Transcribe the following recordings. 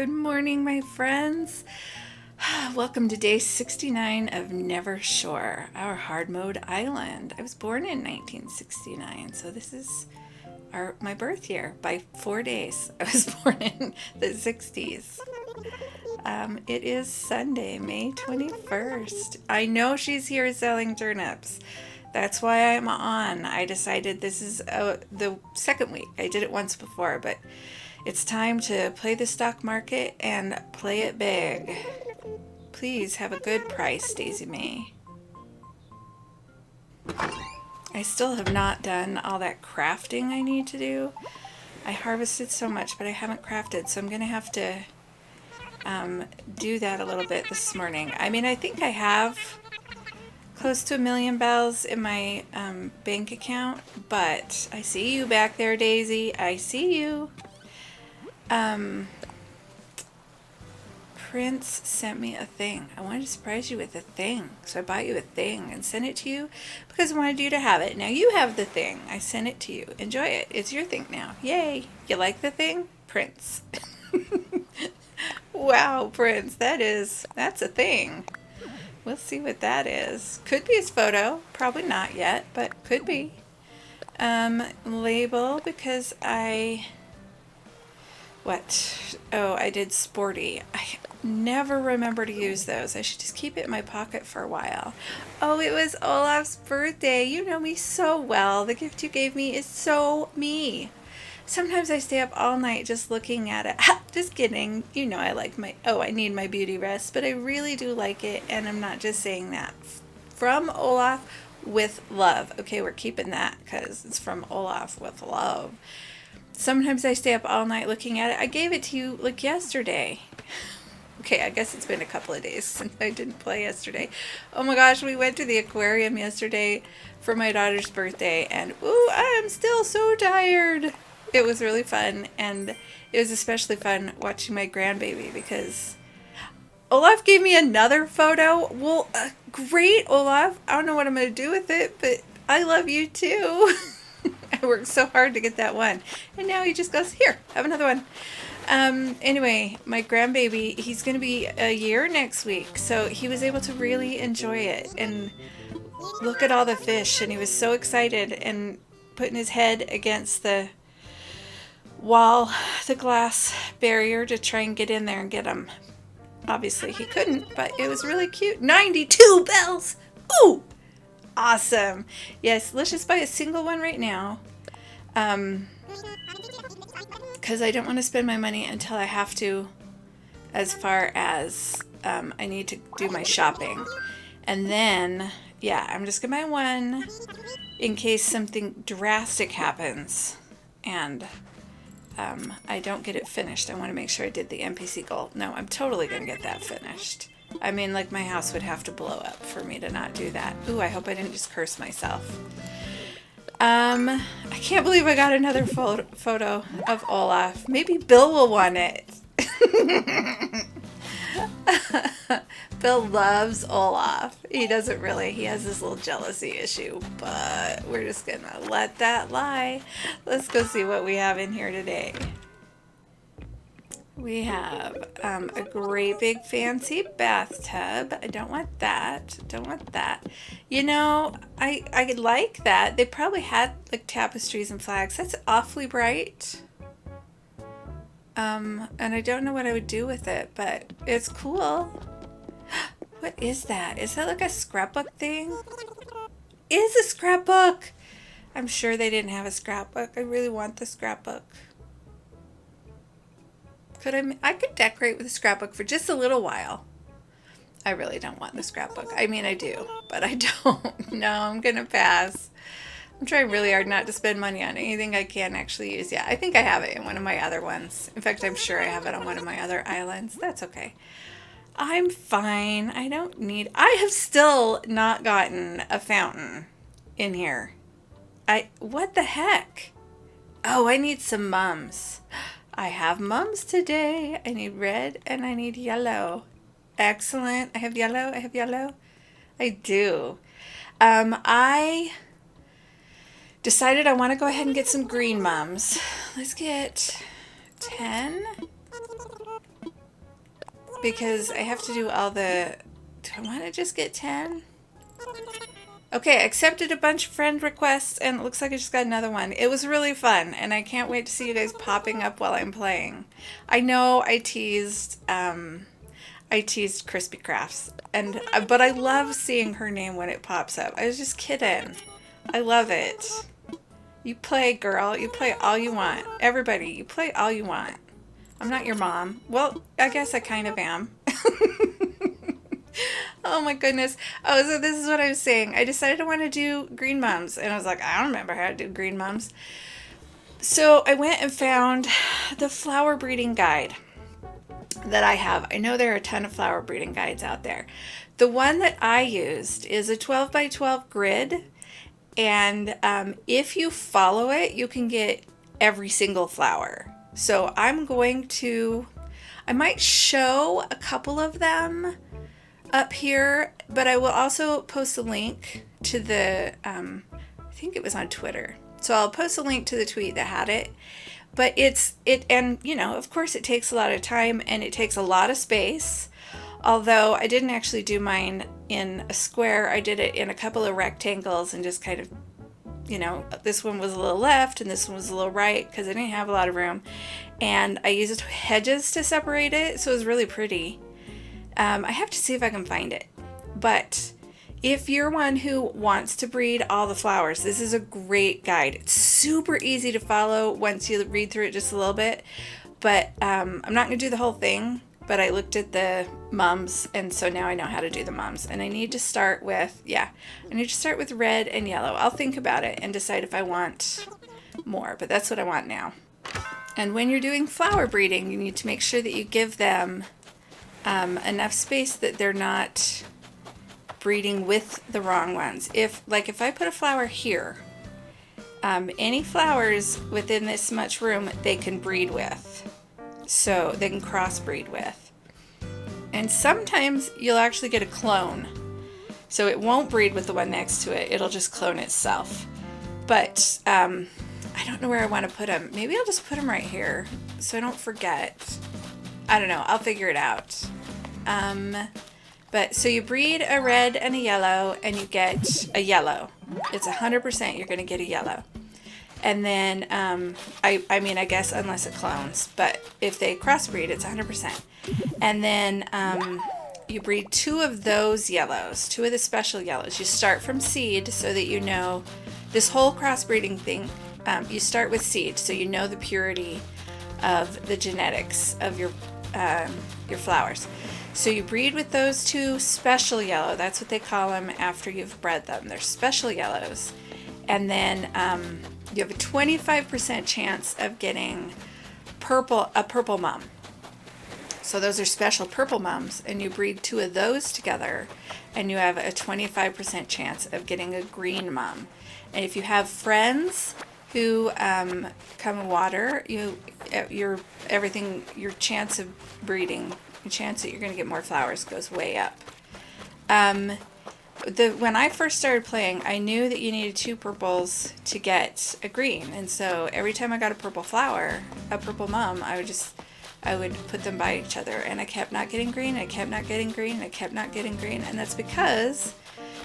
Good morning, my friends. Welcome to day 69 of Never Shore, our hard mode island. I was born in 1969, so this is my birth year by 4 days. I was born in the 60s. It is Sunday, May 21st. I know she's here selling turnips. That's why I'm on. I decided this is the second week. I did it once before, but it's time to play the stock market and play it big. Please have a good price, Daisy Mae. I still have not done all that crafting I need to do. I harvested so much, but I haven't crafted, so I'm going to have to do that a little bit this morning. I mean, I think I have close to 1 million bells in my bank account, but I see you back there, Daisy. I see you. Prince sent me a thing. I wanted to surprise you with a thing, so I bought you a thing and sent it to you because I wanted you to have it. Now you have the thing. I sent it to you. Enjoy it. It's your thing now. Yay. You like the thing? Prince. Wow, Prince. That's a thing. We'll see what that is. Could be his photo. Probably not yet, but could be. Label because what? Oh, I did sporty. I never remember to use those. I should just keep it in my pocket for a while. Oh, it was Olaf's birthday. You know me so well. The gift you gave me is so me. Sometimes I stay up all night just looking at it. Just kidding. You know I like I need my beauty rest, but I really do like it, and I'm not just saying that. From Olaf with love. Okay, we're keeping that because it's from Olaf with love. Sometimes I stay up all night looking at it. I gave it to you like yesterday. Okay, I guess it's been a couple of days since I didn't play yesterday. Oh my gosh, we went to the aquarium yesterday for my daughter's birthday, and ooh, I am still so tired. It was really fun, and it was especially fun watching my grandbaby because Olaf gave me another photo. Well, great, Olaf. I don't know what I'm going to do with it, but I love you too. I worked so hard to get that one. And now he just goes, here, have another one. Anyway, my grandbaby, he's going to be a year next week. So he was able to really enjoy it and look at all the fish. And he was so excited and putting his head against the wall, the glass barrier to try and get in there and get them. Obviously he couldn't, but it was really cute. 92 bells! Ooh! Awesome. Yes, let's just buy a single one right now. Because I don't want to spend my money until I have to, as far as I need to do my shopping. And then, yeah, I'm just going to buy one in case something drastic happens and I don't get it finished. I want to make sure I did the NPC goal. No, I'm totally going to get that finished. I mean, like, my house would have to blow up for me to not do that. Ooh, I hope I didn't just curse myself. I can't believe I got another photo of Olaf. Maybe Bill will want it. Bill loves Olaf. He doesn't really. He has this little jealousy issue, but we're just going to let that lie. Let's go see what we have in here today. We have a great big fancy bathtub. I don't want that. Don't want that. You know, I like that. They probably had like tapestries and flags. That's awfully bright. And I don't know what I would do with it, but it's cool. What is that? Is that like a scrapbook thing? It is a scrapbook. I'm sure they didn't have a scrapbook. I really want the scrapbook. I could decorate with a scrapbook for just a little while. I really don't want the scrapbook. I mean, I do, but I don't. No, I'm going to pass. I'm trying really hard not to spend money on anything I can actually use. Yeah, I think I have it in one of my other ones. In fact, I'm sure I have it on one of my other islands. That's okay. I'm fine. I have still not gotten a fountain in here. What the heck? Oh, I need some mums. I have mums today. I need red and I need yellow. Excellent. I have yellow. I do. I decided I want to go ahead and get some green mums. Let's get 10. because I have to do all the... Do I want to just get 10? Okay, I accepted a bunch of friend requests, and it looks like I just got another one. It was really fun, and I can't wait to see you guys popping up while I'm playing. I know I teased Crispy Crafts, but I love seeing her name when it pops up. I was just kidding. I love it. You play, girl. You play all you want. Everybody, you play all you want. I'm not your mom. Well, I guess I kind of am. Oh my goodness. Oh, so this is what I was saying. I decided I want to do green mums. And I was like, I don't remember how to do green mums. So I went and found the flower breeding guide that I have. I know there are a ton of flower breeding guides out there. The one that I used is a 12 by 12 grid. And if you follow it, you can get every single flower. So I might show a couple of them up here, but I will also post a link to the, I think it was on Twitter. So I'll post a link to the tweet that had it. But and you know, of course it takes a lot of time and it takes a lot of space. Although I didn't actually do mine in a square, I did it in a couple of rectangles and just kind of, you know, this one was a little left and this one was a little right because I didn't have a lot of room. And I used hedges to separate it, so it was really pretty. I have to see if I can find it. But if you're one who wants to breed all the flowers, this is a great guide. It's super easy to follow once you read through it just a little bit. But I'm not going to do the whole thing. But I looked at the mums, and so now I know how to do the mums. And I need to start with, red and yellow. I'll think about it and decide if I want more. But that's what I want now. And when you're doing flower breeding, you need to make sure that you give them enough space that they're not breeding with the wrong ones. If I put a flower here, any flowers within this much room they can breed with. So they can crossbreed with. And sometimes you'll actually get a clone. So it won't breed with the one next to it. It'll just clone itself. But I don't know where I want to put them. Maybe I'll just put them right here so I don't forget. I don't know. I'll figure it out. But so you breed a red and a yellow and you get a yellow. It's 100% you're going to get a yellow. And then, I guess unless it clones, but if they crossbreed, it's 100%. And then you breed 2 of those yellows, 2 of the special yellows. You start from seed so that you know this whole crossbreeding thing. You start with seed so you know the purity of the genetics of your flowers. So you breed with those 2 special yellow. That's what they call them after you've bred them. They're special yellows. And then you have a 25% chance of getting a purple mum. So those are special purple mums, and you breed 2 of those together, and you have a 25% chance of getting a green mum. And if you have friends who come water, your chance of breeding, the chance that you're going to get more flowers goes way up. When I first started playing, I knew that you needed 2 purples to get a green, and so every time I got a purple flower, a purple mum, I would put them by each other, and I kept not getting green, I kept not getting green, I kept not getting green, and that's because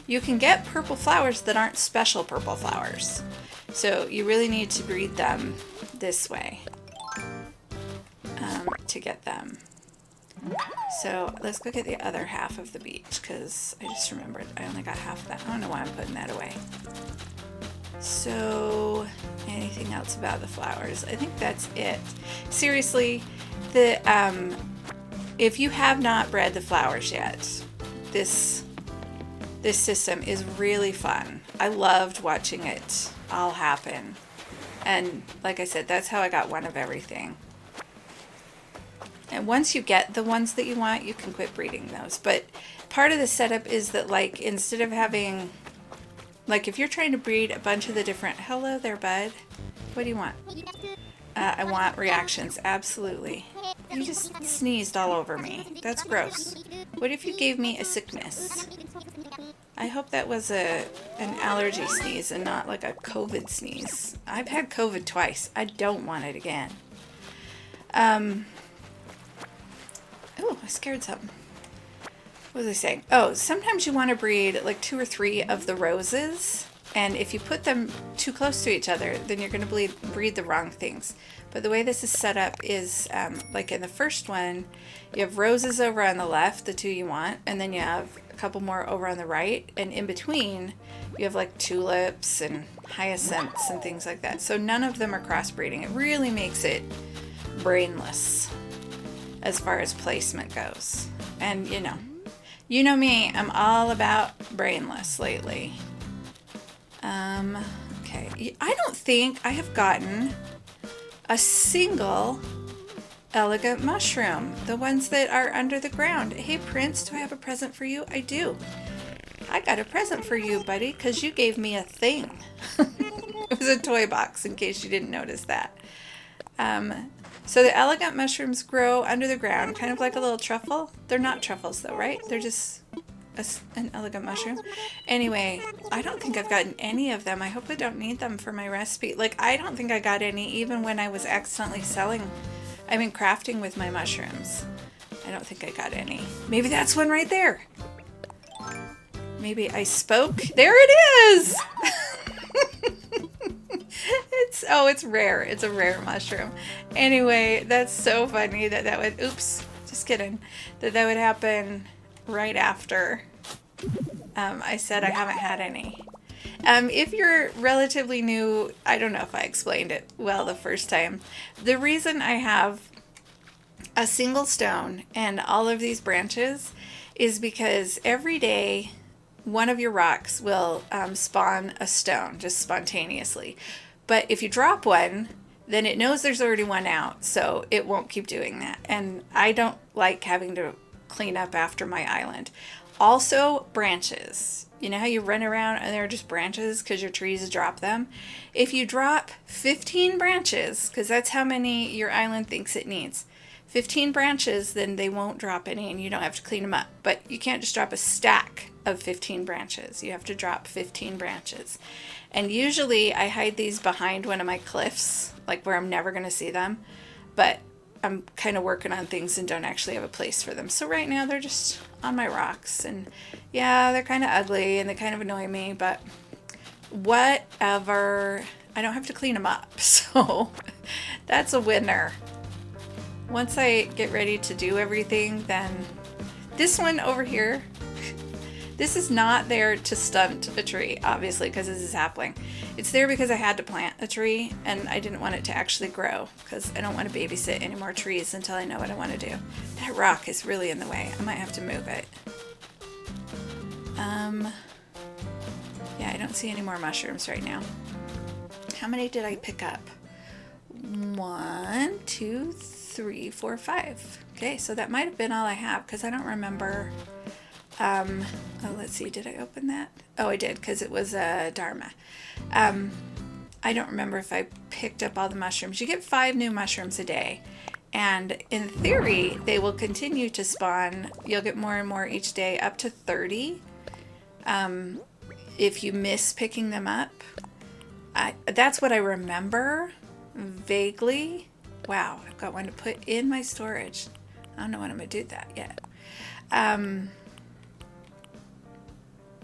you can get purple flowers that aren't special purple flowers. So you really need to breed them this way to get them. So let's go get the other half of the beach, because I just remembered I only got half of that. I don't know why I'm putting that away. So anything else about the flowers? I think that's it. Seriously, if you have not bred the flowers yet, this system is really fun. I loved watching it all happen. And like I said, that's how I got one of everything. And once you get the ones that you want, you can quit breeding those. But part of the setup is that, like, instead of having, like, if you're trying to breed a bunch of the different, hello there, bud. What do you want? I want reactions, absolutely. You just sneezed all over me. That's gross. What if you gave me a sickness? I hope that was an allergy sneeze and not like a COVID sneeze. I've had COVID twice. I don't want it again. Oh, I scared something. What was I saying? Oh, sometimes you want to breed like 2 or 3 of the roses. And if you put them too close to each other, then you're going to breed the wrong things. But the way this is set up is like in the first one, you have roses over on the left, the 2 you want, and then you have a couple more over on the right. And in between, you have like tulips and hyacinths and things like that. So none of them are crossbreeding. It really makes it brainless as far as placement goes. And you know me, I'm all about brainless lately. Okay, I don't think I have gotten a single elegant mushroom. The ones that are under the ground. Hey, Prince, do I have a present for you? I do. I got a present for you, buddy, because you gave me a thing. It was a toy box, in case you didn't notice that. So the elegant mushrooms grow under the ground, kind of like a little truffle. They're not truffles, though, right? They're just an elegant mushroom. Anyway, I don't think I've gotten any of them. I hope I don't need them for my recipe. Like, I don't think I got any even when I was accidentally crafting with my mushrooms. I don't think I got any. Maybe that's one right there. Maybe I spoke. There it is! It's rare. It's a rare mushroom. Anyway, that's so funny that would, oops, just kidding, that would happen right after I said I haven't had any. If you're relatively new, I don't know if I explained it well the first time. The reason I have a single stone and all of these branches is because every day one of your rocks will spawn a stone just spontaneously. But if you drop one, then it knows there's already one out, so it won't keep doing that. And I don't like having to clean up after my island. Also, branches. You know how you run around and there are just branches because your trees drop them? If you drop 15 branches, because that's how many your island thinks it needs, 15 branches, then they won't drop any and you don't have to clean them up. But you can't just drop a stack of 15 branches. You have to drop 15 branches. And usually I hide these behind one of my cliffs, like where I'm never going to see them. But I'm kind of working on things and don't actually have a place for them. So right now they're just on my rocks. And yeah, they're kind of ugly and they kind of annoy me, but whatever. I don't have to clean them up. So that's a winner. Once I get ready to do everything, then this one over here, this is not there to stunt a tree, obviously, because this is sapling. It's there because I had to plant a tree, and I didn't want it to actually grow, because I don't want to babysit any more trees until I know what I want to do. That rock is really in the way. I might have to move it. Yeah, I don't see any more mushrooms right now. How many did I pick up? 1, 2, 3, 4, 5. Okay, so that might have been all I have, because I don't remember. Oh, let's see, did I open that? Oh, I did, because it was a Dharma. I don't remember if I picked up all the mushrooms. You get 5 new mushrooms a day, and in theory, they will continue to spawn. You'll get more and more each day, up to 30. If you miss picking them up. That's what I remember, vaguely. Wow, I've got one to put in my storage. I don't know when I'm going to do that yet.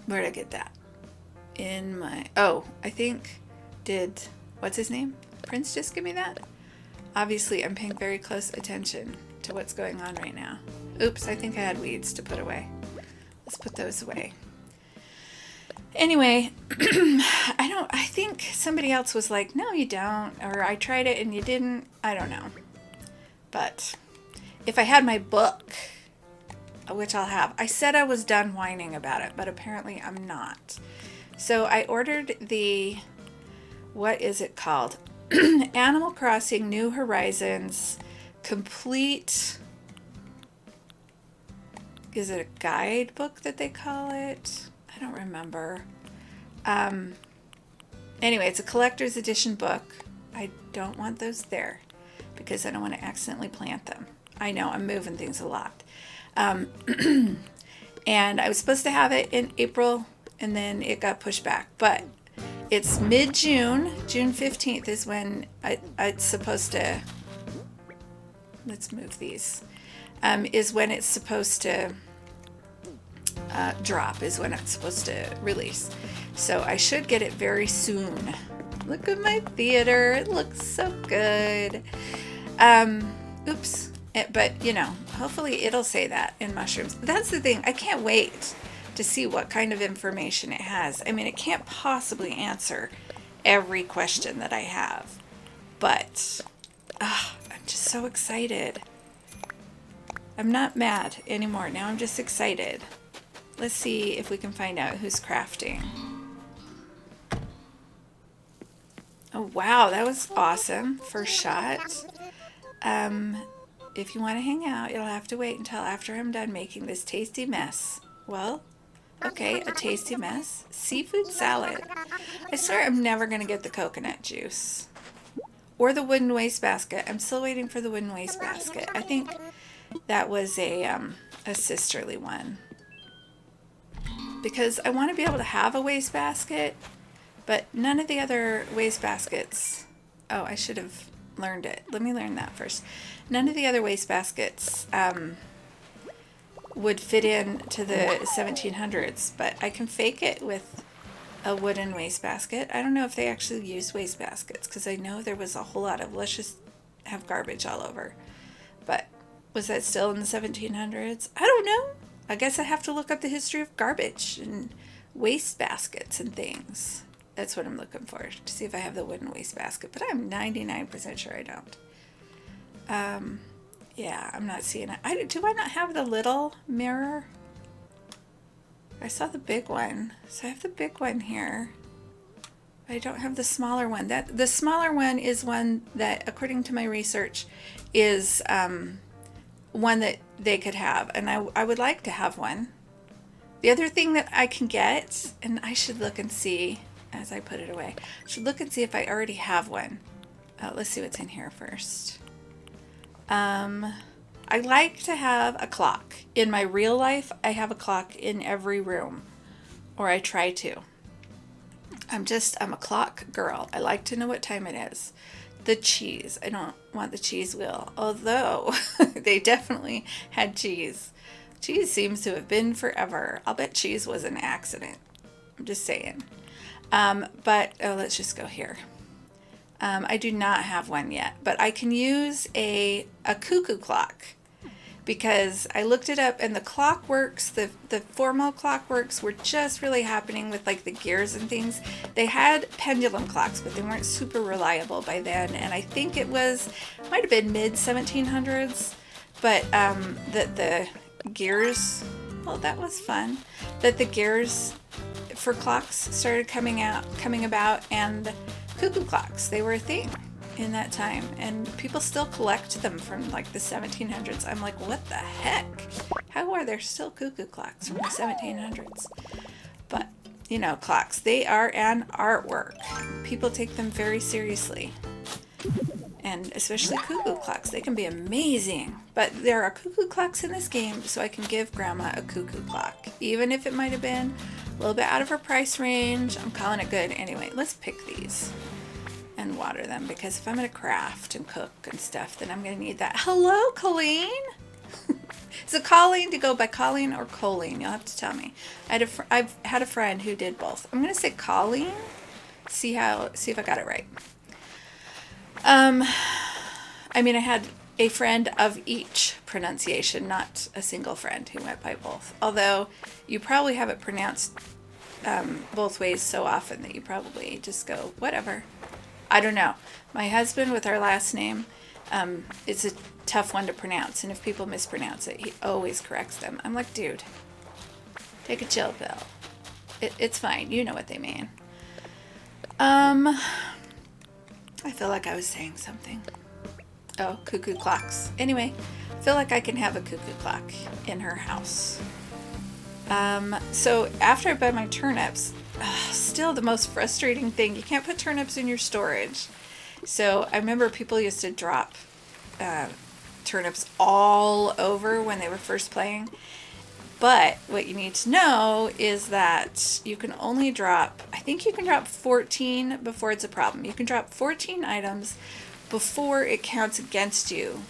Where did I get that? In my... Oh, I think... What's his name? Prince just give me that? Obviously, I'm paying very close attention to what's going on right now. Oops, I think I had weeds to put away. Let's put those away. Anyway, I think somebody else was like, no, you don't. Or I tried it and you didn't. I don't know. But if I had my book, which I'll have, I said I was done whining about it, but apparently I'm not. So I ordered the, what is it called? Animal Crossing New Horizons complete, is it a guidebook that they call it? I don't remember. Anyway, it's a collector's edition book. I don't want those there because I don't want to accidentally plant them. I know I'm moving things a lot. And I was supposed to have it in April and then it got pushed back. But it's mid-June. June 15th is when it's supposed to... Let's move these. is when it's supposed to drop, is when it's supposed to release. So I should get it very soon. Look at my theater. It looks so good. Oops. But, you know, hopefully it'll say that in mushrooms. That's the thing. I can't wait to see what kind of information it has. I mean, it can't possibly answer every question that I have. But I'm just so excited. I'm not mad anymore. Now I'm just excited. Let's see if we can find out who's crafting. Oh, wow. That was awesome. First shot. If you want to hang out, you'll have to wait until after I'm done making this tasty mess. Well, okay, a tasty mess. Seafood salad. I swear I'm never going to get the coconut juice. Or the wooden wastebasket. I'm still waiting for the wooden wastebasket. I think that was a sisterly one. Because I want to be able to have a wastebasket, but none of the other wastebaskets... Oh, I should have learned it. Let me learn that first. None of the other wastebaskets would fit in to the 1700s, but I can fake it with a wooden wastebasket. I don't know if they actually use wastebaskets, because I know there was a whole lot of let's just have garbage all over. But was that still in the 1700s? I don't know. I guess I have to look up the history of garbage and wastebaskets and things. That's what I'm looking for, to see if I have the wooden wastebasket, but I'm 99% sure I don't. Yeah, I'm not seeing it. Do I not have the little mirror? I saw the big one. So I have the big one here. I don't have the smaller one. The smaller one is one that, according to my research, is one that they could have. And I would like to have one. The other thing that I can get, and I should look and see as I put it away, I should look and see if I already have one. Let's see what's in here first. I like to have a clock. In my real life, I have a clock in every room, or I try to. I'm a clock girl. I like to know what time it is. The cheese. I don't want the cheese wheel, although they definitely had cheese. Cheese seems to have been forever. I'll bet cheese was an accident. I'm just saying. But let's just go here. I do not have one yet, but I can use a cuckoo clock, because I looked it up, and the clock works, the formal clock works were just really happening with like the gears and things. They had pendulum clocks, but they weren't super reliable by then, and I think it might have been mid 1700s, but that the gears, well, that was fun, that the gears for clocks started coming about, and cuckoo clocks, they were a thing in that time, and people still collect them from like the 1700s. I'm like, what the heck? How are there still cuckoo clocks from the 1700s? But, you know, clocks, they are an artwork. People take them very seriously. And especially cuckoo clocks, they can be amazing. But there are cuckoo clocks in this game, so I can give Grandma a cuckoo clock. Even if it might have been a little bit out of her price range, I'm calling it good. Anyway, let's pick these and water them, because if I'm going to craft and cook and stuff, then I'm going to need that. Hello, Colleen? Is it Colleen to go by Colleen or Colleen? You'll have to tell me. I've had a friend who did both. I'm going to say Colleen. See if I got it right. I mean, I had a friend of each pronunciation, not a single friend who went by both. Although you probably have it pronounced both ways so often that you probably just go, whatever. I don't know. My husband, with our last name, it's a tough one to pronounce. And if people mispronounce it, he always corrects them. I'm like, dude, take a chill pill. It's fine. You know what they mean. I feel like I was saying something. Oh, cuckoo clocks. Anyway, I feel like I can have a cuckoo clock in her house. So after I buy my turnips, still the most frustrating thing, you can't put turnips in your storage. So I remember people used to drop turnips all over when they were first playing. But what you need to know is that you can only drop, I think you can drop 14 before it's a problem. You can drop 14 items before it counts against you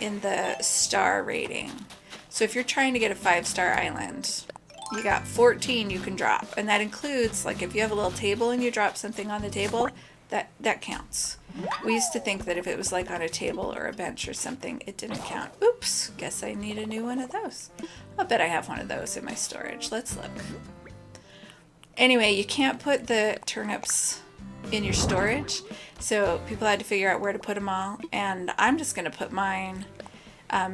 in the star rating. So if you're trying to get a 5-star island, you got 14 you can drop, and that includes, like, if you have a little table and you drop something on the table, that counts. We used to think that if it was like on a table or a bench or something, it didn't count. Oops, guess I need a new one of those. I'll bet I have one of those in my storage. Let's look. Anyway, you can't put the turnips in your storage, so people had to figure out where to put them all, and I'm just going to put mine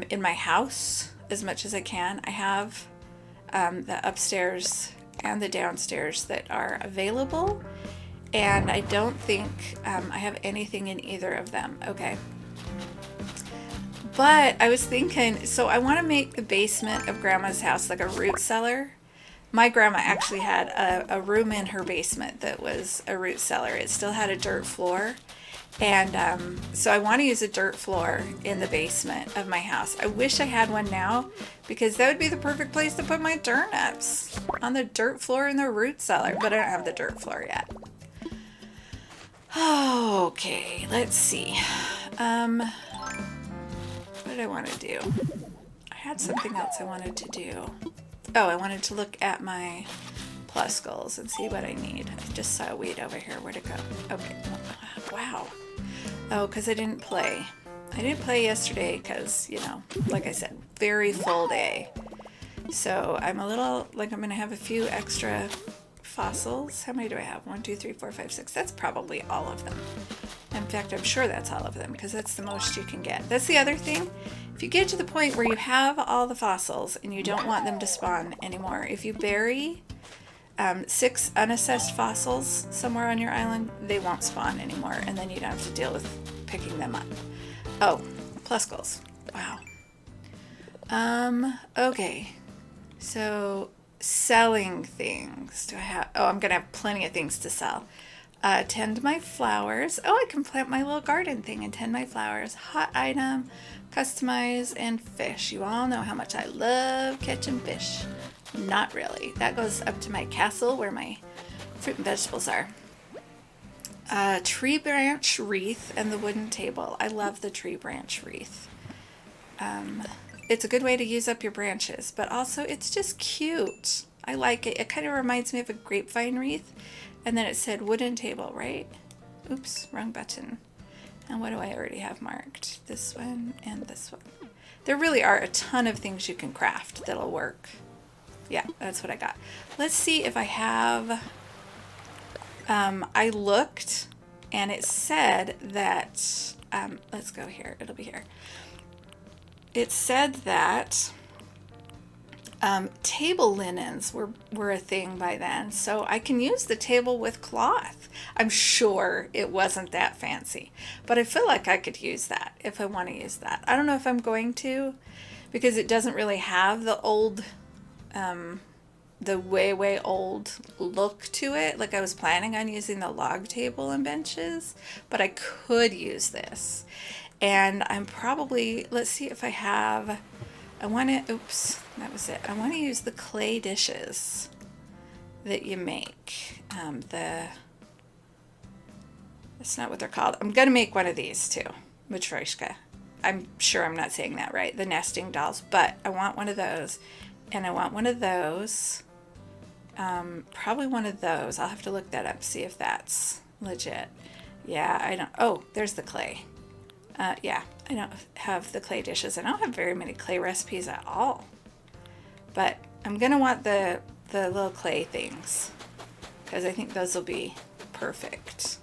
in my house as much as I can. I have the upstairs and the downstairs that are available, and I don't think I have anything in either of them. Okay. But I was thinking, so I want to make the basement of Grandma's house like a root cellar. My grandma actually had a room in her basement that was a root cellar. It still had a dirt floor. And so I want to use a dirt floor in the basement of my house. I wish I had one now, because that would be the perfect place to put my turnips, on the dirt floor in the root cellar. But I don't have the dirt floor yet. Okay, let's see. What did I want to do? I had something else I wanted to do. Oh, I wanted to look at my plus goals and see what I need. I just saw a weed over here. Where'd it go? Okay. Wow. Oh, because I didn't play. I didn't play yesterday because, you know, like I said, very full day. So I'm a little, like, I'm going to have a few extra fossils. How many do I have? 1, 2, 3, 4, 5, 6. That's probably all of them. In fact, I'm sure that's all of them, because that's the most you can get. That's the other thing. If you get to the point where you have all the fossils and you don't want them to spawn anymore, if you bury 6 unassessed fossils somewhere on your island, they won't spawn anymore, and then you don't have to deal with picking them up. Oh, plus goals. Wow. Okay. So, selling things. Do I have... Oh, I'm going to have plenty of things to sell. Tend my flowers. Oh, I can plant my little garden thing and tend my flowers. Hot item, customize, and fish. You all know how much I love catching fish. Not really. That goes up to my castle where my fruit and vegetables are. Tree branch wreath and the wooden table. I love the tree branch wreath. It's a good way to use up your branches, but also it's just cute. I like it. It kind of reminds me of a grapevine wreath. And then it said wooden table, right? Oops, wrong button. And what do I already have marked? This one and this one. There really are a ton of things you can craft that'll work. Yeah, that's what I got. Let's see if I have... I looked, and it said that... let's go here. It'll be here. It said that... table linens were a thing by then, so I can use the table with cloth. I'm sure it wasn't that fancy, but I feel like I could use that if I want to use that. I don't know if I'm going to, because it doesn't really have the old, the way old look to it. Like, I was planning on using the log table and benches, but I could use this. And I'm probably, let's see if I have... I want to, oops, that was it. I want to use the clay dishes that you make. That's not what they're called. I'm going to make one of these too. Matryoshka. I'm sure I'm not saying that right. The nesting dolls. But I want one of those. And I want one of those. Probably one of those. I'll have to look that up, see if that's legit. Yeah, I don't, oh, there's the clay. Yeah, I don't have the clay dishes. I don't have very many clay recipes at all. But I'm going to want the little clay things, because I think those will be perfect.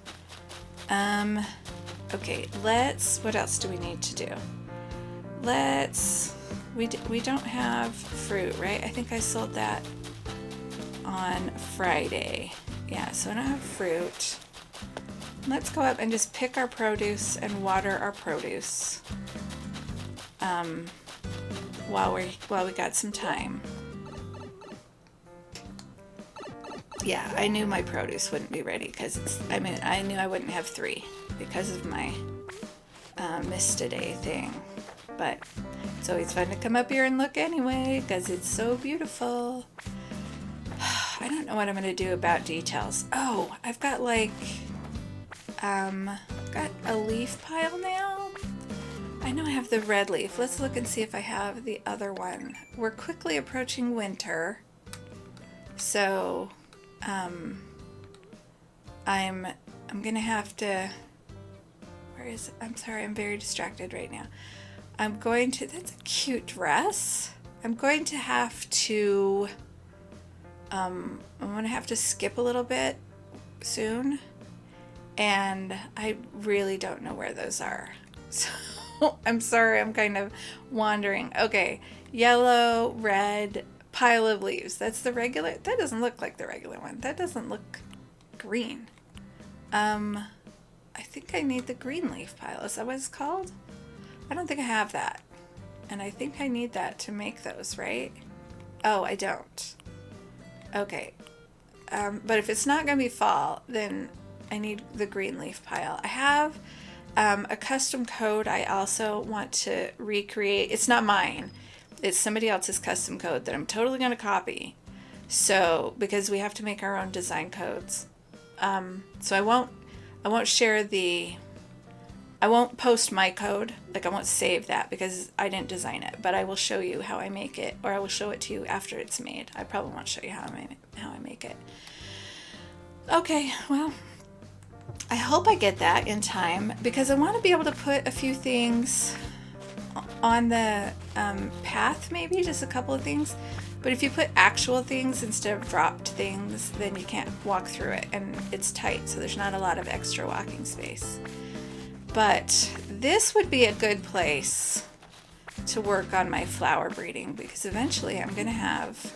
Okay, what else do we need to do? We don't have fruit, right? I think I sold that on Friday. Yeah, so I don't have fruit. Let's go up and just pick our produce and water our produce while we got some time. Yeah, I knew my produce wouldn't be ready because I knew I wouldn't have 3 because of my missed a day thing. But it's always fun to come up here and look anyway because it's so beautiful. I don't know what I'm going to do about details. Oh, I've got like... got a leaf pile now. I know I have the red leaf. Let's look and see if I have the other one. We're quickly approaching winter. So, I'm gonna have to, where is it? I'm sorry, I'm very distracted right now. That's a cute dress. I'm going to have to, I'm gonna have to skip a little bit soon. And I really don't know where those are. So, I'm sorry, I'm kind of wandering. Okay, yellow, red, pile of leaves. That's the regular, that doesn't look like the regular one. That doesn't look green. I think I need the green leaf pile. Is that what it's called? I don't think I have that. And I think I need that to make those, right? Oh, I don't. Okay. But if it's not going to be fall, then I need the green leaf pile. I have a custom code I also want to recreate. It's not mine. It's somebody else's custom code that I'm totally going to copy. So, because we have to make our own design codes. So I won't share I won't post my code. Like, I won't save that because I didn't design it, but I will show you how I make it, or I will show it to you after it's made. I probably won't show you how I make it. Okay, well, I hope I get that in time because I want to be able to put a few things on the path, maybe just a couple of things. But if you put actual things instead of dropped things, then you can't walk through it, and it's tight, so there's not a lot of extra walking space. But this would be a good place to work on my flower breeding because eventually I'm going to have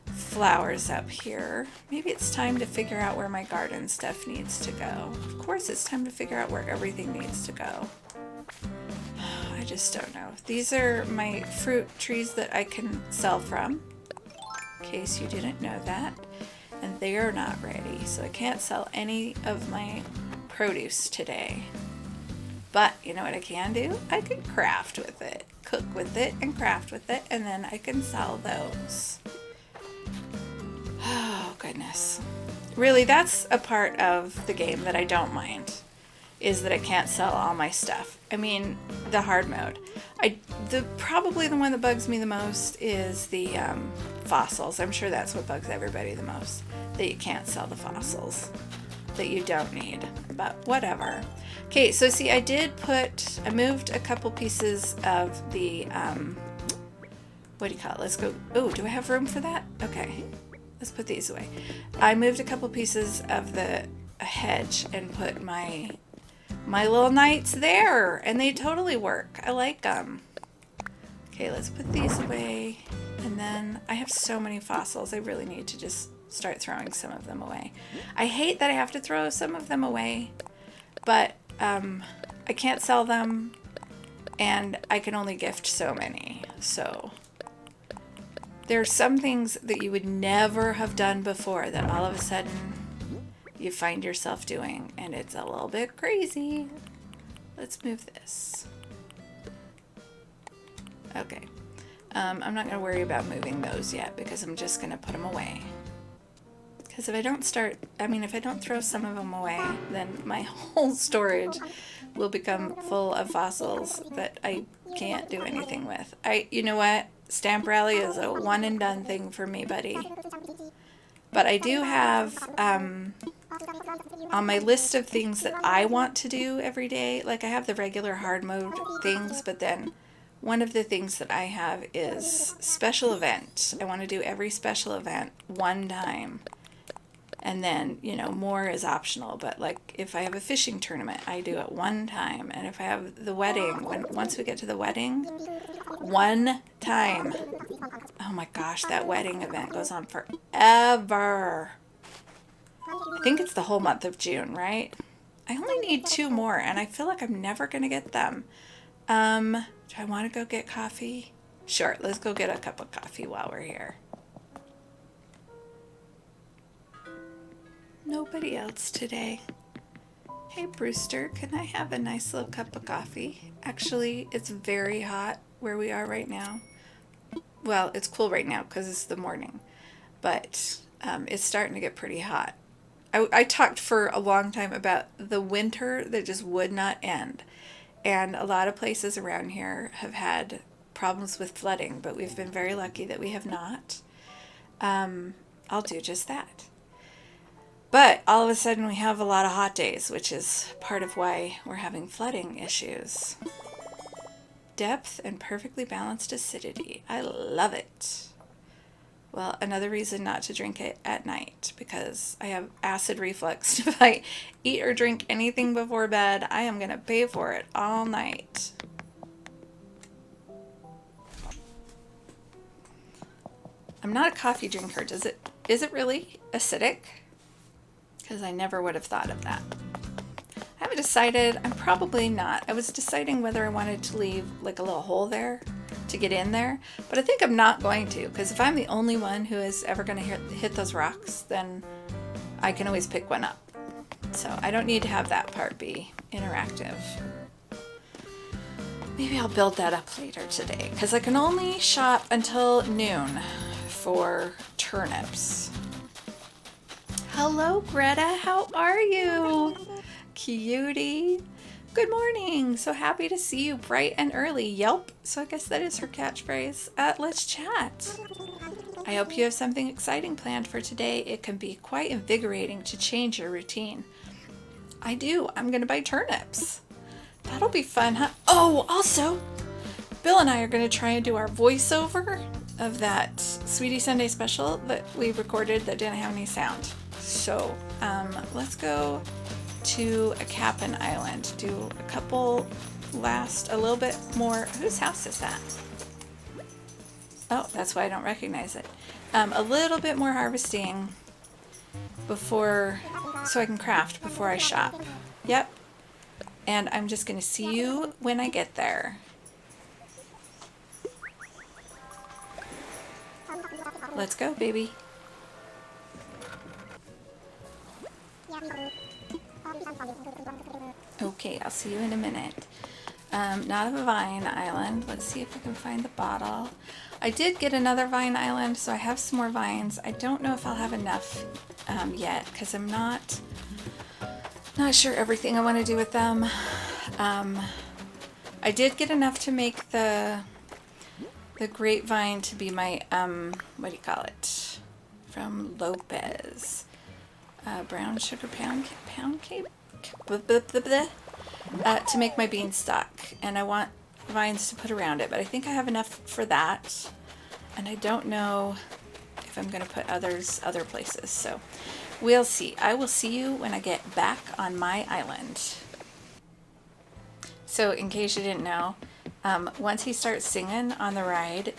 flowers up here. Maybe it's time to figure out where my garden stuff needs to go. Of course, it's time to figure out where everything needs to go. I just don't know. These are my fruit trees that I can sell from, in case you didn't know that. And they are not ready, so I can't sell any of my produce today. But you know what I can do? I can craft with it, cook with it, and craft with it, and then I can sell those. Oh, goodness. Really, that's a part of the game that I don't mind, is that I can't sell all my stuff. I mean, the hard mode. Probably the one that bugs me the most is the fossils. I'm sure that's what bugs everybody the most, that you can't sell the fossils that you don't need, but whatever. Okay, so see, I moved a couple pieces of the, what do you call it? Let's go, oh, do I have room for that? Okay, let's put these away. I moved a couple pieces of the hedge and put my little knights there, and they totally work. I like them. Okay, let's put these away, and then I have so many fossils. I really need to just start throwing some of them away. I hate that I have to throw some of them away, but I can't sell them, and I can only gift so many. So there are some things that you would never have done before that all of a sudden you find yourself doing, and it's a little bit crazy. Let's move this. Okay. I'm not going to worry about moving those yet because I'm just going to put them away. Because if I don't throw some of them away, then my whole storage will become full of fossils that I can't do anything with. You know what? Stamp Rally is a one and done thing for me, buddy. But I do have, on my list of things that I want to do every day, like I have the regular hard mode things, but then one of the things that I have is special event. I want to do every special event one time. And then, more is optional. But like if I have a fishing tournament, I do it one time. And if I have the wedding, once we get to the wedding, one time. Oh my gosh, that wedding event goes on forever. I think it's the whole month of June, right? I only need 2 more, and I feel like I'm never going to get them. Do I want to go get coffee? Sure, let's go get a cup of coffee while we're here. Nobody else today. Hey, Brewster, can I have a nice little cup of coffee? Actually, it's very hot where we are right now. Well, it's cool right now because it's the morning, but it's starting to get pretty hot. I talked for a long time about the winter that just would not end. and a lot of places around here have had problems with flooding, but we've been very lucky that we have not. I'll do just that. But all of a sudden we have a lot of hot days, which is part of why we're having flooding issues. Depth and perfectly balanced acidity. I love it. Well, another reason not to drink it at night, because I have acid reflux. If I eat or drink anything before bed, I am going to pay for it all night. I'm not a coffee drinker. Is it really acidic? Because I never would have thought of that. I haven't decided. I'm probably not. I was deciding whether I wanted to leave like a little hole there to get in there, but I think I'm not going to, because if I'm the only one who is ever going to hit those rocks, then I can always pick one up. So I don't need to have that part be interactive. Maybe I'll build that up later today, because I can only shop until noon for turnips. Hello, Greta. How are you? Cutie. Good morning. So happy to see you bright and early. Yelp. So I guess that is her catchphrase. Let's chat. I hope you have something exciting planned for today. It can be quite invigorating to change your routine. I do. I'm going to buy turnips. That'll be fun, huh? Oh, also, Bill and I are going to try and do our voiceover of that Sweetie Sunday special that we recorded that didn't have any sound. So let's go to a cabin island, do a couple a little bit more. Whose house is that? Oh, that's why I don't recognize it. A little bit more harvesting before, so I can craft before I shop. Yep. And I'm just going to see you when I get there. Let's go, baby. Okay, I'll see you in a minute. Not a vine island. Let's see if I can find the bottle. I did get another vine island, so I have some more vines. I don't know if I'll have enough yet, because I'm not sure everything I want to do with them. I did get enough to make the grapevine to be my, what do you call it? From Lopez. Brown sugar pound cake? To make my beanstalk. And I want vines to put around it, but I think I have enough for that. And I don't know if I'm going to put other places. So we'll see. I will see you when I get back on my island. So in case you didn't know, once he starts singing on the ride,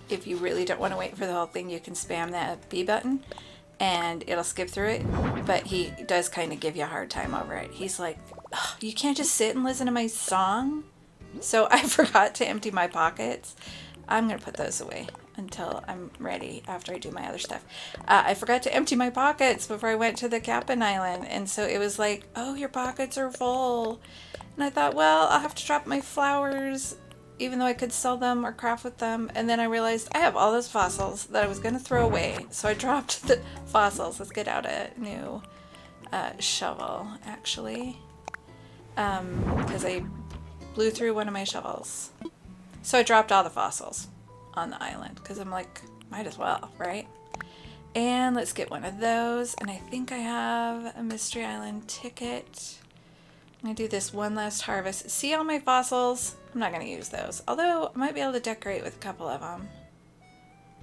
if you really don't want to wait for the whole thing, you can spam that B button and it'll skip through it. But he does kind of give you a hard time over it. He's like, oh, you can't just sit and listen to my song? So I forgot to empty my pockets. I'm going to put those away until I'm ready after I do my other stuff. I forgot to empty my pockets before I went to the cabin island. And so it was like, oh, your pockets are full. And I thought, well, I'll have to drop my flowers, even though I could sell them or craft with them. And then I realized I have all those fossils that I was going to throw away. So I dropped the fossils. Let's get out a new shovel, actually. Because I blew through one of my shovels. So I dropped all the fossils on the island because I'm like, might as well, right? And let's get one of those. And I think I have a Mystery Island ticket. I'm going to do this one last harvest. See all my fossils? I'm not going to use those. Although I might be able to decorate with a couple of them.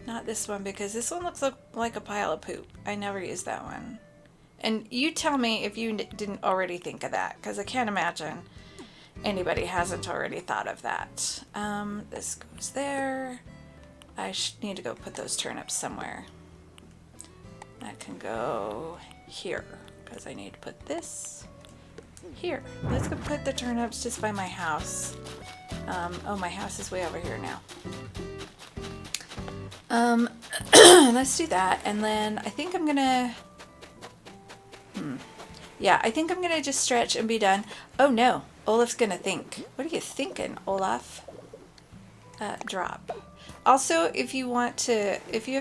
Not this one, because this one looks like a pile of poop. I never used that one. And you tell me if you didn't already think of that, because I can't imagine anybody hasn't already thought of that. This goes there. I need to go put those turnips somewhere. That can go here, because I need to put this here. Let's go put the turnips just by my house. Oh, my house is way over here now. Let's do that, and then I think I'm gonna... Yeah, I think I'm gonna just stretch and be done. Oh no, Olaf's gonna think. What are you thinking, Olaf? Drop. Also, if you have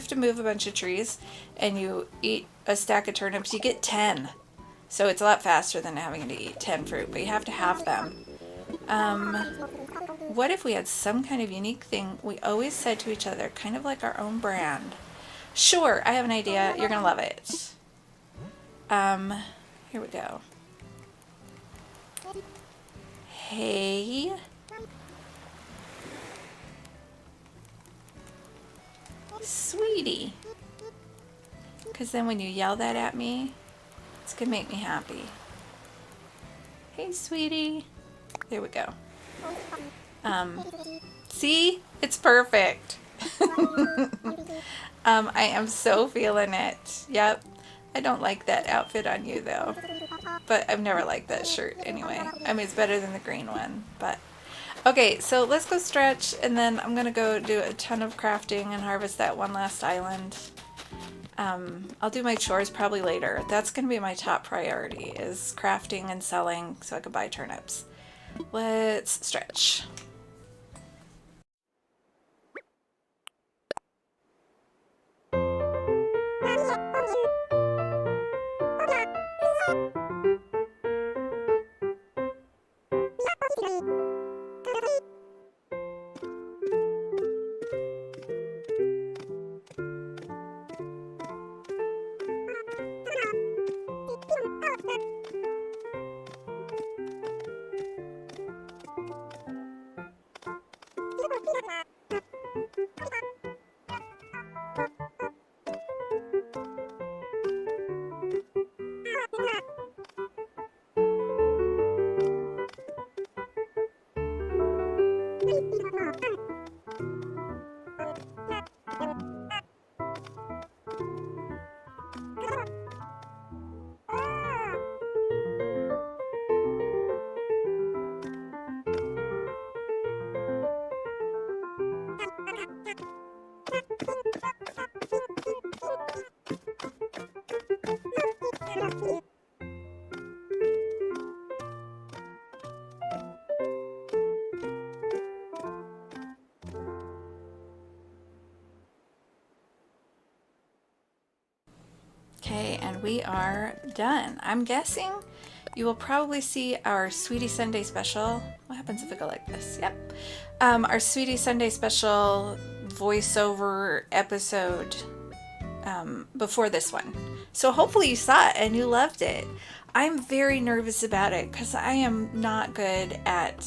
to move a bunch of trees and you eat a stack of turnips, you get 10. So it's a lot faster than having to eat 10 fruit, but you have to have them. What if we had some kind of unique thing we always said to each other, kind of like our own brand? Sure, I have an idea. You're gonna love it. Here we go. Hey. Sweetie. Because then when you yell that at me, it's gonna make me happy. Hey, sweetie. There we go. See? It's perfect. I am so feeling it. Yep. I don't like that outfit on you though. But I've never liked that shirt anyway. I mean, it's better than the green one, but okay, so let's go stretch, and then I'm gonna go do a ton of crafting and harvest that one last island. I'll do my chores probably later. That's gonna be my top priority, is crafting and selling so I can buy turnips. Let's stretch. Okay, and we are done. I'm guessing you will probably see our Sweetie Sunday special. What happens if I go like this? Yep. Our Sweetie Sunday special voiceover episode before this one. So hopefully you saw it and you loved it. I'm very nervous about it because I am not good at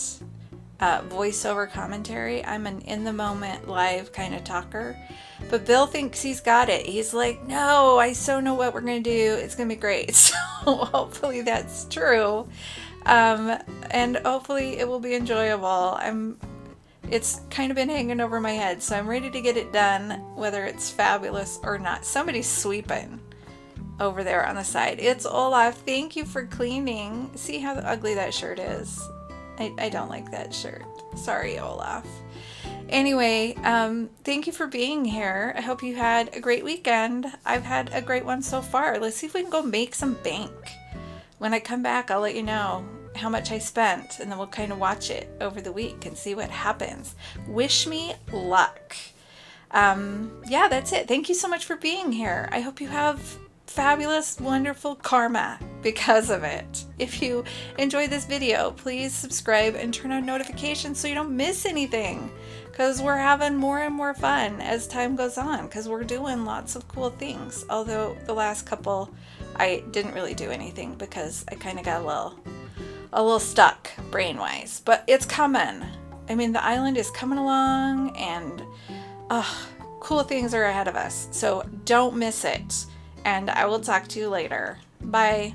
voiceover commentary. I'm an in-the-moment live kind of talker. But Bill thinks he's got it. He's like, no, I so know what we're going to do. It's going to be great. So hopefully that's true. And hopefully it will be enjoyable. It's kind of been hanging over my head, so I'm ready to get it done, whether it's fabulous or not. Somebody's sweeping over there on the side. It's Olaf. Thank you for cleaning. See how ugly that shirt is? I don't like that shirt. Sorry, Olaf. Anyway, thank you for being here. I hope you had a great weekend. I've had a great one so far. Let's see if we can go make some bank. When I come back, I'll let you know how much I spent, and then we'll kind of watch it over the week and see what happens. Wish me luck. Yeah, that's it. Thank you so much for being here. I hope you have fabulous, wonderful karma because of it. If you enjoyed this video, please subscribe and turn on notifications so you don't miss anything, because we're having more and more fun as time goes on, because we're doing lots of cool things. Although the last couple I didn't really do anything because I kind of got a little stuck brain-wise, but it's coming. I mean, the island is coming along, and cool things are ahead of us, so don't miss it. And I will talk to you later. Bye.